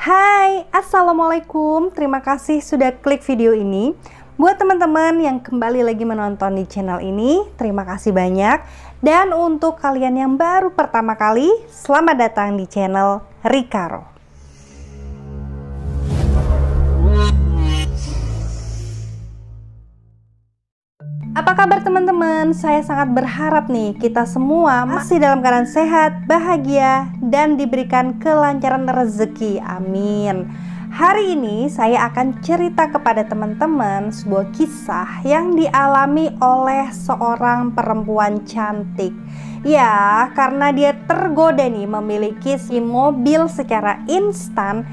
Hai, Assalamualaikum. Terima kasih sudah klik video ini. Buat teman-teman yang kembali lagi menonton di channel ini, terima kasih banyak. Dan untuk kalian yang baru pertama kali, selamat datang di channel Rikaro. Apa kabar teman-teman? Saya sangat berharap nih kita semua masih dalam keadaan sehat, bahagia, dan diberikan kelancaran rezeki. Amin. Hari ini saya akan cerita kepada teman-teman sebuah kisah yang dialami oleh seorang perempuan cantik. Ya, karena dia tergoda nih memiliki si mobil secara instan,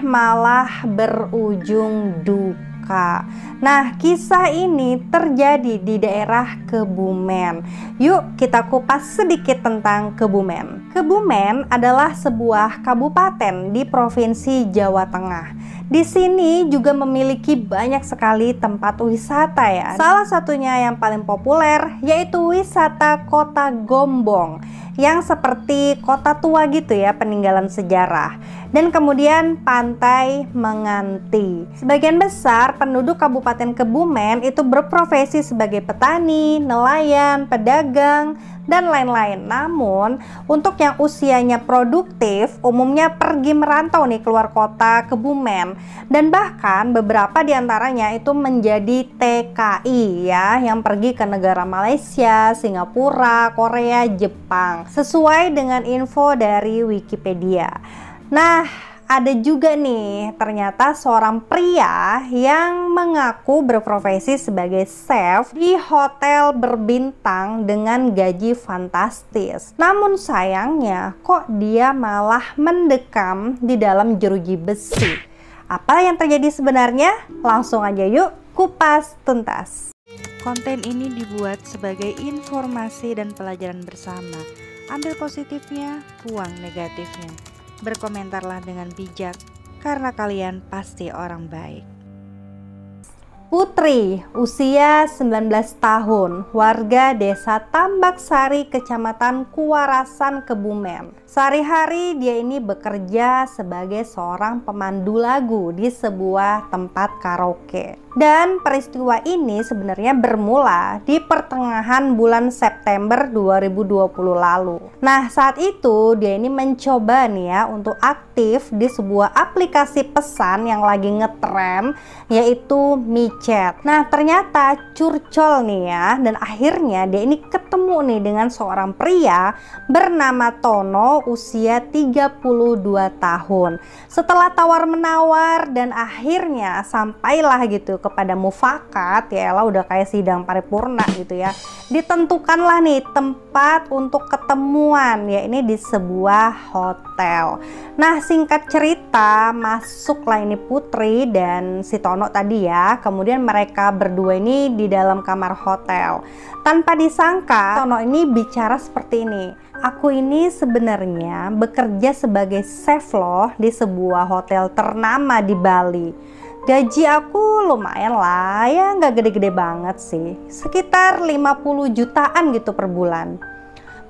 malah berujung duka. Nah, kisah ini terjadi di daerah Kebumen. Yuk kita kupas sedikit tentang Kebumen. Kebumen adalah sebuah kabupaten di Provinsi Jawa Tengah. Di sini juga memiliki banyak sekali tempat wisata ya. Salah satunya yang paling populer yaitu wisata Kota Gombong, yang seperti kota tua gitu ya, peninggalan sejarah. Dan kemudian Pantai Menganti. Sebagian besar penduduk Kabupaten Kebumen itu berprofesi sebagai petani, nelayan, pedagang, dan lain-lain. Namun untuk yang usianya produktif umumnya pergi merantau nih keluar kota Kebumen, dan bahkan beberapa diantaranya itu menjadi TKI ya, yang pergi ke negara Malaysia, Singapura, Korea, Jepang, sesuai dengan info dari Wikipedia. Nah, ada juga nih ternyata seorang pria yang mengaku berprofesi sebagai chef di hotel berbintang dengan gaji fantastis. Namun sayangnya kok dia malah mendekam di dalam jeruji besi. Apa yang terjadi sebenarnya? Langsung aja yuk kupas tuntas. Konten ini dibuat sebagai informasi dan pelajaran bersama. Ambil positifnya, buang negatifnya. Berkomentarlah dengan bijak, karena kalian pasti orang baik. Putri, usia 19 tahun, warga desa Tambak Sari, Kecamatan Kuarasan, Kebumen. Sehari-hari dia ini bekerja sebagai seorang pemandu lagu di sebuah tempat karaoke. Dan peristiwa ini sebenarnya bermula di pertengahan bulan September 2020 lalu. Nah, saat itu dia ini mencoba nih ya untuk aktif di sebuah aplikasi pesan yang lagi ngetren, yaitu micet. Nah, ternyata curcol nih ya, dan akhirnya dia ini ketemu nih dengan seorang pria bernama Tono, usia 32 tahun. Setelah tawar-menawar dan akhirnya sampailah gitu kepada mufakat, ya lah udah kayak sidang paripurna gitu ya. Ditentukanlah nih tempat untuk ketemuan, ya ini di sebuah hotel. Nah, singkat cerita, masuklah ini Putri dan si Tono tadi ya. Kemudian mereka berdua ini di dalam kamar hotel. Tanpa disangka, Tono ini bicara seperti ini. Aku ini sebenarnya bekerja sebagai chef loh di sebuah hotel ternama di Bali. Gaji aku lumayan lah, ya nggak gede-gede banget sih, sekitar 50 jutaan gitu per bulan.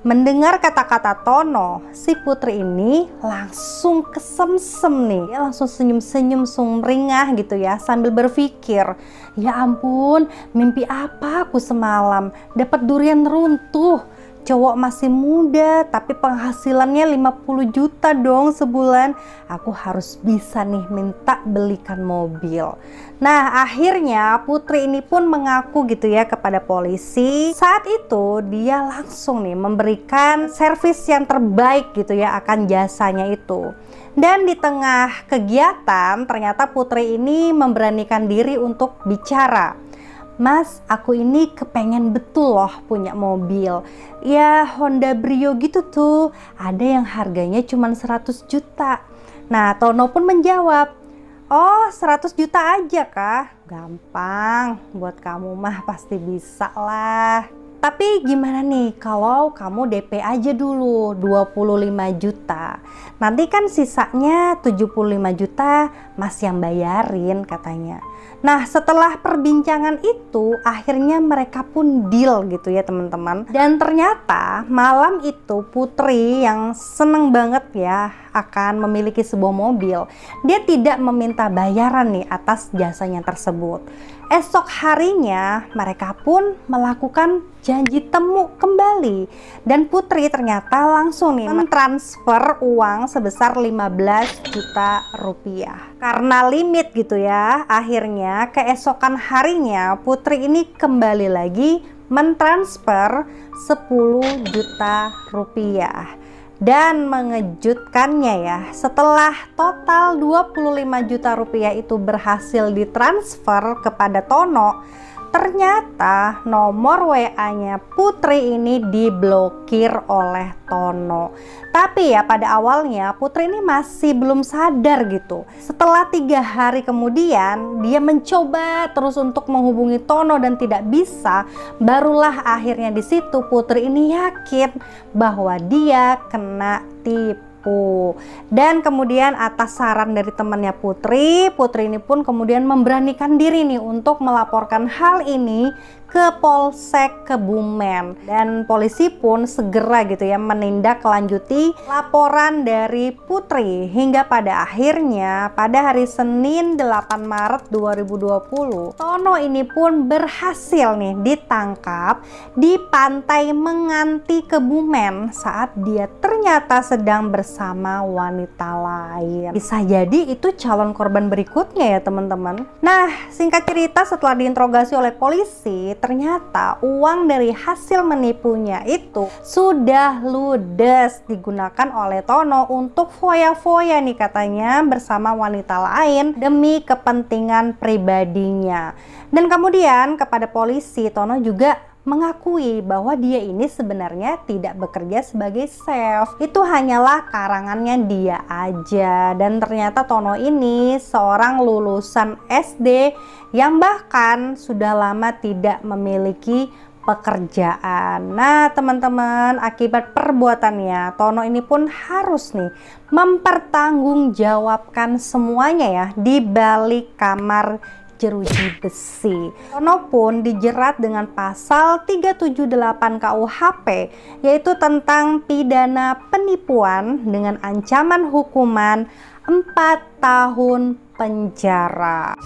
Mendengar kata-kata Tono, si Putri ini langsung kesemsem nih, ya langsung senyum-senyum sumringah gitu ya, sambil berpikir, ya ampun, mimpi apa aku semalam, dapat durian runtuh. Cowok masih muda tapi penghasilannya 50 juta dong sebulan. Aku harus bisa nih minta belikan mobil. Nah, akhirnya Putri ini pun mengaku gitu ya kepada polisi. Saat itu dia langsung nih memberikan servis yang terbaik gitu ya akan jasanya itu. Dan di tengah kegiatan ternyata Putri ini memberanikan diri untuk bicara. Mas, aku ini kepengen betul loh punya mobil. Ya Honda Brio gitu tuh. Ada yang harganya cuma 100 juta. Nah, Tono pun menjawab, oh 100 juta aja kah? Gampang, buat kamu mah pasti bisa lah. Tapi gimana nih kalau kamu DP aja dulu 25 juta. Nanti kan sisanya 75 juta Mas yang bayarin katanya. Nah, setelah perbincangan itu akhirnya mereka pun deal gitu ya teman-teman. Dan ternyata malam itu Putri yang seneng banget ya akan memiliki sebuah mobil, dia tidak meminta bayaran nih atas jasanya tersebut. Esok harinya mereka pun melakukan janji temu kembali dan Putri ternyata langsung nih mentransfer uang sebesar 15 juta rupiah. Karena limit gitu ya, akhirnya keesokan harinya Putri ini kembali lagi mentransfer 10 juta rupiah. Dan mengejutkannya ya, setelah total 25 juta rupiah itu berhasil ditransfer kepada Tono, ternyata nomor WA-nya Putri ini diblokir oleh Tono. Tapi ya pada awalnya Putri ini masih belum sadar gitu. Setelah 3 hari kemudian dia mencoba terus untuk menghubungi Tono dan tidak bisa. Barulah akhirnya di situ Putri ini yakin bahwa dia kena tipu. Dan kemudian atas saran dari temannya Putri ini pun kemudian memberanikan diri nih untuk melaporkan hal ini ke Polsek Kebumen, dan polisi pun segera gitu ya menindaklanjuti laporan dari Putri hingga pada akhirnya pada hari Senin 8 Maret 2020 Tono ini pun berhasil nih ditangkap di pantai Menganti Kebumen saat dia ternyata sedang bersama wanita lain. Bisa jadi itu calon korban berikutnya ya teman-teman. Nah, singkat cerita setelah diinterogasi oleh polisi, ternyata uang dari hasil menipunya itu sudah ludes digunakan oleh Tono untuk foya-foya nih katanya bersama wanita lain demi kepentingan pribadinya. Dan kemudian kepada polisi Tono juga mengakui bahwa dia ini sebenarnya tidak bekerja sebagai chef, itu hanyalah karangannya dia aja. Dan ternyata Tono ini seorang lulusan SD yang bahkan sudah lama tidak memiliki pekerjaan. Nah teman-teman, akibat perbuatannya Tono ini pun harus nih mempertanggungjawabkan semuanya ya di balik kamar jeruji besi. Tono pun dijerat dengan pasal 378 KUHP, yaitu tentang pidana penipuan dengan ancaman hukuman 4 tahun penjara.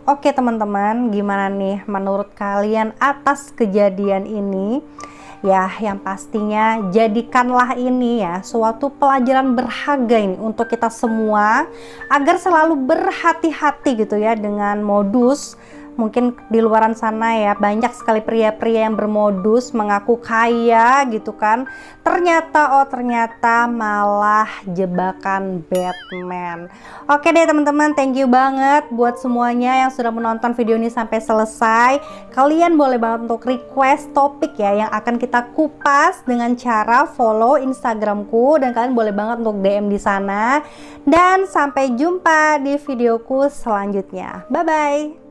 Oke teman-teman, gimana nih menurut kalian atas kejadian ini? Ya, yang pastinya jadikanlah ini ya suatu pelajaran berharga ini untuk kita semua agar selalu berhati-hati gitu ya dengan modus. Mungkin di luaran sana ya banyak sekali pria-pria yang bermodus mengaku kaya gitu kan. Ternyata malah jebakan Batman. Oke deh teman-teman, thank you banget buat semuanya yang sudah menonton video ini sampai selesai. Kalian boleh banget untuk request topik ya yang akan kita kupas dengan cara follow Instagramku, dan kalian boleh banget untuk DM di sana. Dan sampai jumpa di videoku selanjutnya. Bye bye.